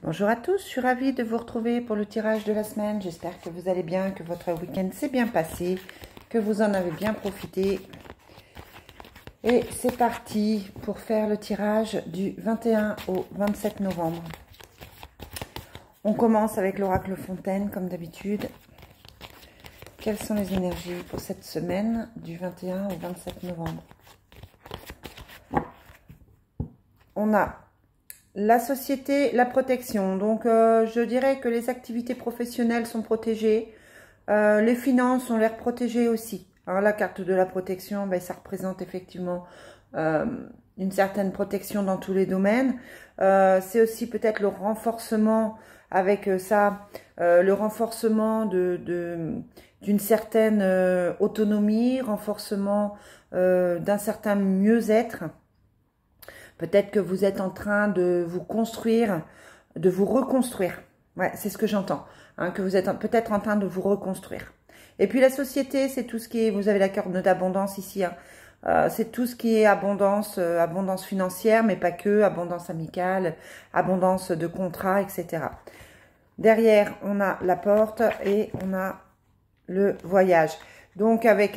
Bonjour à tous, je suis ravie de vous retrouver pour le tirage de la semaine. J'espère que vous allez bien, que votre week-end s'est bien passé, que vous en avez bien profité. Et c'est parti pour faire le tirage du 21 au 27 novembre. On commence avec l'oracle Fontaine comme d'habitude. Quelles sont les énergies pour cette semaine du 21 au 27 novembre? On a la société, la protection. Donc, je dirais que les activités professionnelles sont protégées. Les finances ont l'air protégées aussi. Alors, la carte de la protection, ben, ça représente effectivement une certaine protection dans tous les domaines. C'est aussi peut-être le renforcement avec ça, le renforcement d'une certaine autonomie, renforcement d'un certain mieux-être. Peut-être que vous êtes en train de vous construire, de vous reconstruire. Ouais, c'est ce que j'entends. Hein, que vous êtes peut-être en train de vous reconstruire. Et puis la société, c'est tout ce qui est, vous avez la carte d'abondance ici. Hein. C'est tout ce qui est abondance, abondance financière, mais pas que, abondance amicale, abondance de contrats, etc. Derrière, on a la porte et on a le voyage. Donc avec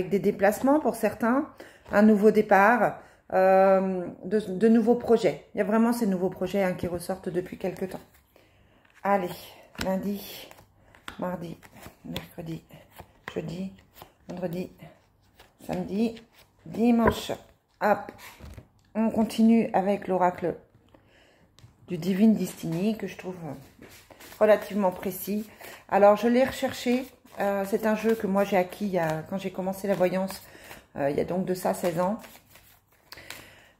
des déplacements pour certains, un nouveau départ. De nouveaux projets. Il y a vraiment ces nouveaux projets hein, qui ressortent depuis quelques temps. Allez, lundi, mardi, mercredi, jeudi, vendredi, samedi, dimanche. Hop, on continue avec l'oracle du Divine Destiny que je trouve relativement précis. Alors, je l'ai recherché. C'est un jeu que moi j'ai acquis quand j'ai commencé la voyance. Il y a donc de ça 16 ans.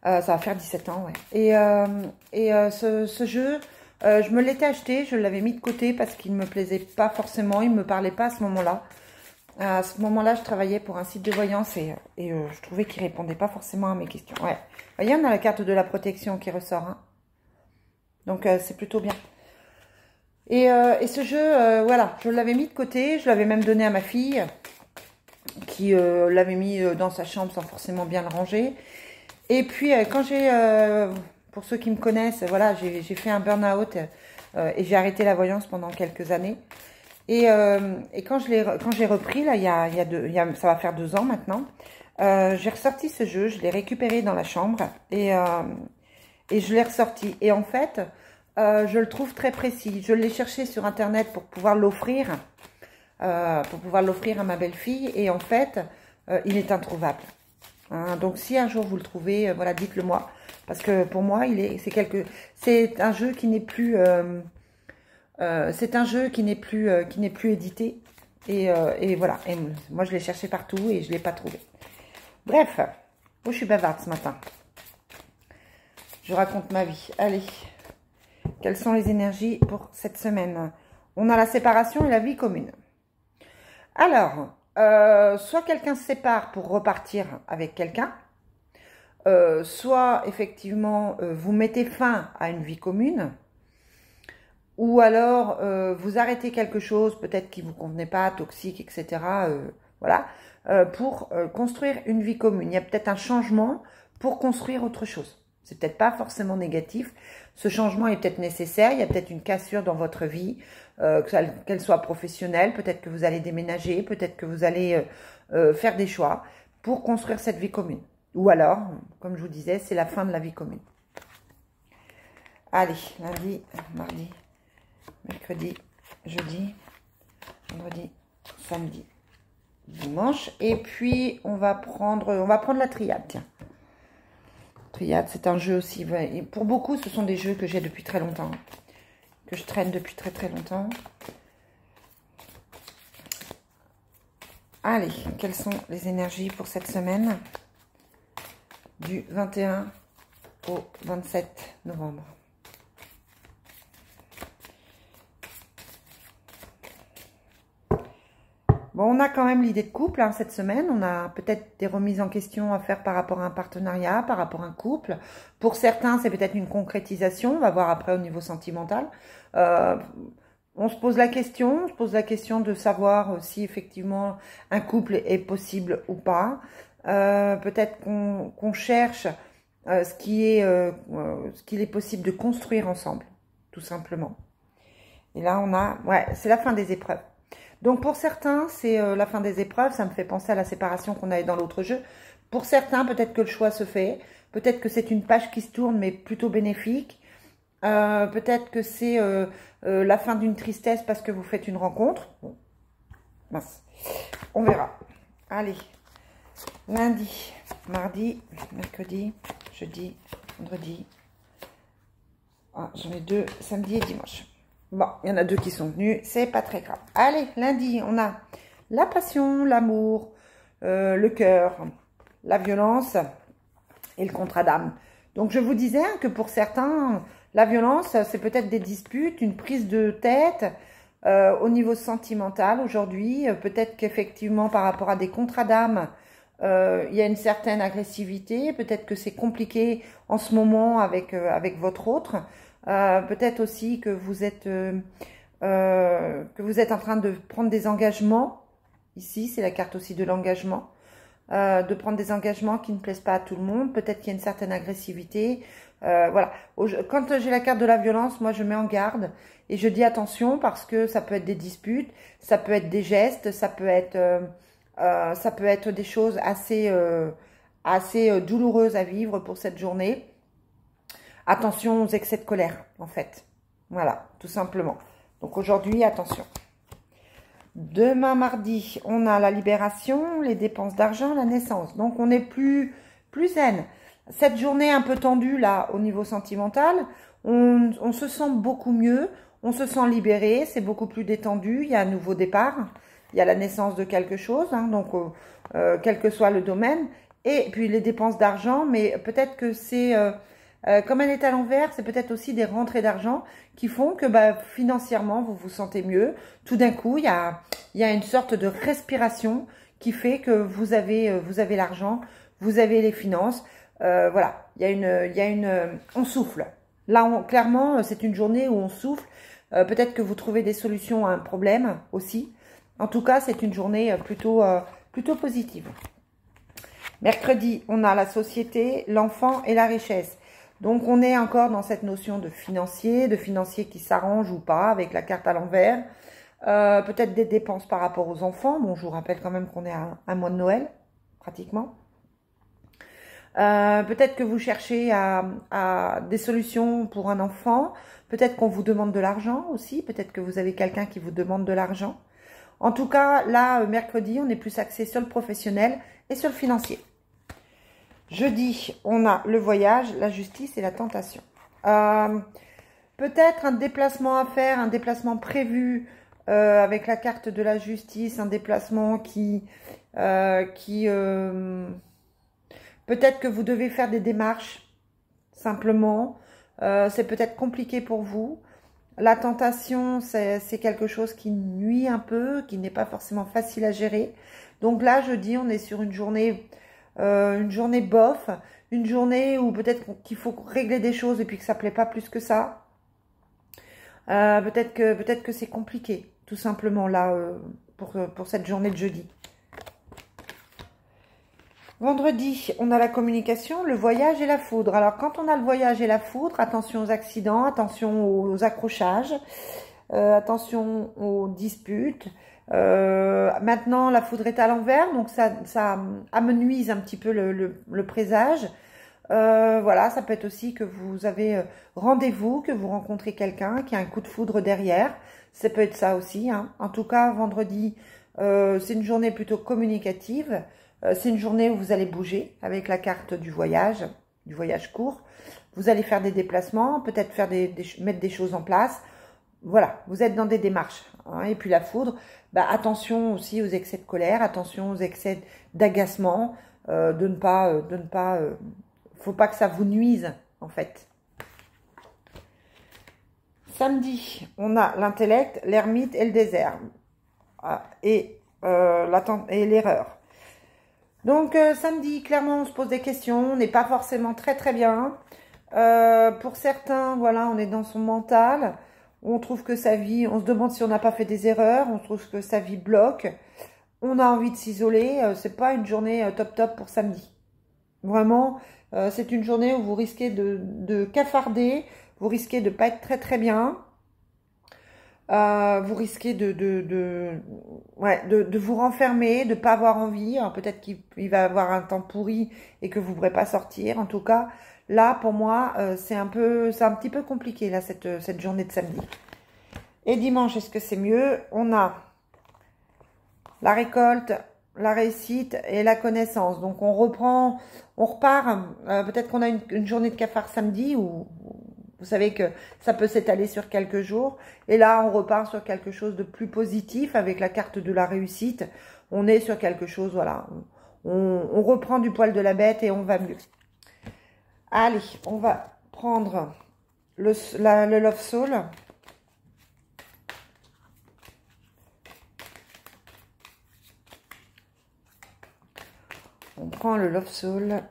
Ça va faire 17 ans, ouais. Et ce jeu, je me l'étais acheté, je l'avais mis de côté parce qu'il ne me plaisait pas forcément, il ne me parlait pas à ce moment-là. À ce moment-là, je travaillais pour un site de voyance et je trouvais qu'il ne répondait pas forcément à mes questions. Ouais. Vous voyez, on a la carte de la protection qui ressort. Hein. Donc, c'est plutôt bien. Et ce jeu, voilà, je l'avais mis de côté, je l'avais même donné à ma fille qui l'avait mis dans sa chambre sans forcément bien le ranger. Et puis, quand pour ceux qui me connaissent, voilà, j'ai fait un burn-out et j'ai arrêté la voyance pendant quelques années. Et quand j'ai repris, là, ça va faire 2 ans maintenant, j'ai ressorti ce jeu, je l'ai récupéré dans la chambre et je l'ai ressorti. Et en fait, je le trouve très précis. Je l'ai cherché sur Internet pour pouvoir l'offrir à ma belle-fille. Et en fait, il est introuvable. Hein, donc si un jour vous le trouvez, voilà, dites-le moi, parce que pour moi c'est un jeu qui n'est plus édité et voilà. Et moi je l'ai cherché partout et je l'ai pas trouvé. Bref, je suis bavarde ce matin. Je raconte ma vie. Allez, quelles sont les énergies pour cette semaine? On a la séparation et la vie commune. Alors. Soit quelqu'un se sépare pour repartir avec quelqu'un, soit effectivement vous mettez fin à une vie commune, ou alors vous arrêtez quelque chose peut-être qui ne vous convenait pas, toxique, etc. Voilà, pour construire une vie commune. Il y a peut-être un changement pour construire autre chose. C'est peut-être pas forcément négatif. Ce changement est peut-être nécessaire. Il y a peut-être une cassure dans votre vie, qu'elle soit professionnelle. Peut-être que vous allez déménager. Peut-être que vous allez faire des choix pour construire cette vie commune. Ou alors, comme je vous disais, c'est la fin de la vie commune. Allez, lundi, mardi, mercredi, jeudi, vendredi, samedi, dimanche. Et puis, on va prendre la triade, tiens. Triade, c'est un jeu aussi. Et pour beaucoup, ce sont des jeux que j'ai depuis très longtemps. Que je traîne depuis très très longtemps. Allez, quelles sont les énergies pour cette semaine du 21 au 27 novembre? Bon, on a quand même l'idée de couple hein, cette semaine. On a peut-être des remises en question à faire par rapport à un partenariat, par rapport à un couple. Pour certains, c'est peut-être une concrétisation. On va voir après au niveau sentimental. On se pose la question de savoir si effectivement un couple est possible ou pas. Peut-être qu'on cherche ce qu'il est possible de construire ensemble. tout simplement. Et là, on a... Ouais, c'est la fin des épreuves. Donc, pour certains, c'est la fin des épreuves. Ça me fait penser à la séparation qu'on avait dans l'autre jeu. Pour certains, peut-être que le choix se fait. Peut-être que c'est une page qui se tourne, mais plutôt bénéfique. Peut-être que c'est la fin d'une tristesse parce que vous faites une rencontre. Bon. Mince. On verra. Allez. Lundi, mardi, mercredi, jeudi, vendredi. Ah, j'en ai 2, samedi et dimanche. Bon, il y en a 2 qui sont venus, c'est pas très grave. Allez, lundi, on a la passion, l'amour, le cœur, la violence et le contrat d'âme. Donc, je vous disais que pour certains, la violence, c'est peut-être des disputes, une prise de tête au niveau sentimental aujourd'hui. Peut-être qu'effectivement, par rapport à des contrats d'âme, il y a une certaine agressivité. Peut-être que c'est compliqué en ce moment avec votre autre. Peut-être aussi que vous êtes en train de prendre des engagements. Ici, c'est la carte aussi de l'engagement. De prendre des engagements qui ne plaisent pas à tout le monde. Peut-être qu'il y a une certaine agressivité. Voilà. Quand j'ai la carte de la violence, moi, je mets en garde. Et je dis attention parce que ça peut être des disputes, ça peut être des gestes, ça peut être des choses assez douloureuses à vivre pour cette journée. Attention aux excès de colère, en fait. Voilà, tout simplement. Donc aujourd'hui, attention. Demain, mardi, on a la libération, les dépenses d'argent, la naissance. Donc on est plus zen. Cette journée un peu tendue, là, au niveau sentimental, on se sent beaucoup mieux. On se sent libéré, c'est beaucoup plus détendu. Il y a un nouveau départ. Il y a la naissance de quelque chose, hein, donc quel que soit le domaine. Et puis les dépenses d'argent, mais peut-être que c'est... comme elle est à l'envers, c'est peut-être aussi des rentrées d'argent qui font que financièrement, vous vous sentez mieux. Tout d'un coup, il y a une sorte de respiration qui fait que vous avez l'argent, vous avez les finances. Voilà, on souffle. Là, clairement, c'est une journée où on souffle. Peut-être que vous trouvez des solutions à un problème aussi. En tout cas, c'est une journée plutôt positive. Mercredi, on a la société, l'enfant et la richesse. Donc, on est encore dans cette notion de financier qui s'arrange ou pas avec la carte à l'envers. Peut-être des dépenses par rapport aux enfants. Bon, je vous rappelle quand même qu'on est à un mois de Noël, pratiquement. Peut-être que vous cherchez à des solutions pour un enfant. Peut-être qu'on vous demande de l'argent aussi. Peut-être que vous avez quelqu'un qui vous demande de l'argent. En tout cas, là, mercredi, on est plus axé sur le professionnel et sur le financier. Jeudi, on a le voyage, la justice et la tentation. Peut-être un déplacement à faire, un déplacement prévu avec la carte de la justice, un déplacement peut-être que vous devez faire des démarches, simplement. C'est peut-être compliqué pour vous. La tentation, c'est quelque chose qui nuit un peu, qui n'est pas forcément facile à gérer. Donc là, je dis, on est sur une journée bof, une journée où peut-être qu'il faut régler des choses et puis que ça ne plaît pas plus que ça. Peut-être que c'est compliqué, tout simplement, là, pour cette journée de jeudi. Vendredi, on a la communication, le voyage et la foudre. Alors, quand on a le voyage et la foudre, attention aux accidents, attention aux accrochages, attention aux disputes. Maintenant, la foudre est à l'envers, donc ça amenuise un petit peu le présage. Voilà, ça peut être aussi que vous avez rendez-vous, que vous rencontrez quelqu'un qui a un coup de foudre derrière. Ça peut être ça aussi, hein. En tout cas, vendredi, c'est une journée plutôt communicative. C'est une journée où vous allez bouger avec la carte du voyage court. Vous allez faire des déplacements, peut-être mettre des choses en place. Voilà, vous êtes dans des démarches, hein. Et puis la foudre, attention aussi aux excès de colère, attention aux excès d'agacement, faut pas que ça vous nuise, en fait. Samedi, on a l'intellect, l'ermite et le désert, et l'erreur. Donc, samedi, clairement, on se pose des questions, on n'est pas forcément très très bien. Pour certains, voilà, on est dans son mental, on trouve que sa vie, on se demande si on n'a pas fait des erreurs, on trouve que sa vie bloque, on a envie de s'isoler, c'est pas une journée top pour samedi. Vraiment, c'est une journée où vous risquez de cafarder, vous risquez de pas être très très bien. Vous risquez de vous renfermer, de pas avoir envie. Peut-être qu'il va avoir un temps pourri et que vous ne pourrez pas sortir. En tout cas, là, pour moi, c'est un petit peu compliqué, là, cette journée de samedi. Et dimanche, est-ce que c'est mieux? On a la récolte, la réussite et la connaissance. Donc, on repart. Peut-être qu'on a une journée de cafard samedi où vous savez que ça peut s'étaler sur quelques jours. Et là, on repart sur quelque chose de plus positif avec la carte de la réussite. On est sur quelque chose, voilà. On reprend du poil de la bête et on va mieux. Allez, on va prendre le Love Soul. On prend le Love Soul.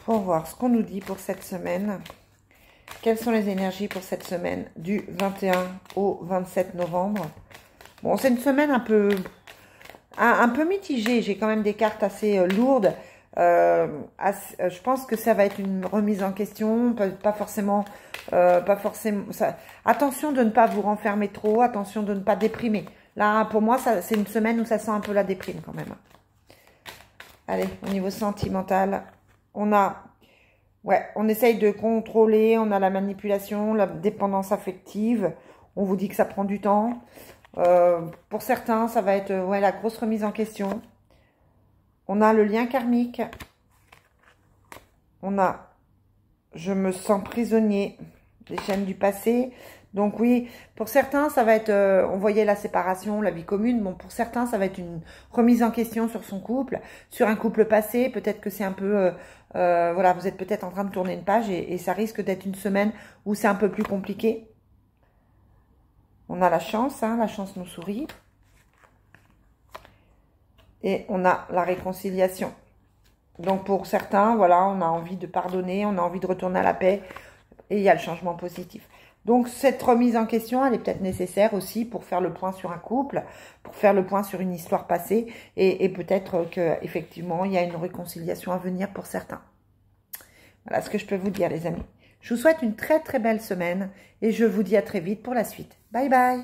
Pour voir ce qu'on nous dit pour cette semaine. Quelles sont les énergies pour cette semaine du 21 au 27 novembre. Bon, c'est une semaine un peu mitigée. J'ai quand même des cartes assez lourdes. Je pense que ça va être une remise en question. Pas forcément. Attention de ne pas vous renfermer trop. Attention de ne pas déprimer. Là, pour moi, c'est une semaine où ça sent un peu la déprime quand même. Allez, au niveau sentimental. On essaye de contrôler, on a la manipulation, la dépendance affective. On vous dit que ça prend du temps. Pour certains, ça va être la grosse remise en question. On a le lien karmique. On a je me sens prisonnier, les chaînes du passé. Donc oui, pour certains, ça va être, on voyait la séparation, la vie commune. Bon, pour certains, ça va être une remise en question sur son couple, sur un couple passé. Peut-être que c'est un peu, voilà, vous êtes peut-être en train de tourner une page et ça risque d'être une semaine où c'est un peu plus compliqué. On a la chance nous sourit. Et on a la réconciliation. Donc pour certains, voilà, on a envie de pardonner, on a envie de retourner à la paix et il y a le changement positif. Donc cette remise en question, elle est peut-être nécessaire aussi pour faire le point sur un couple, pour faire le point sur une histoire passée et peut-être qu'effectivement, il y a une réconciliation à venir pour certains. Voilà ce que je peux vous dire les amis. Je vous souhaite une très très belle semaine et je vous dis à très vite pour la suite. Bye bye.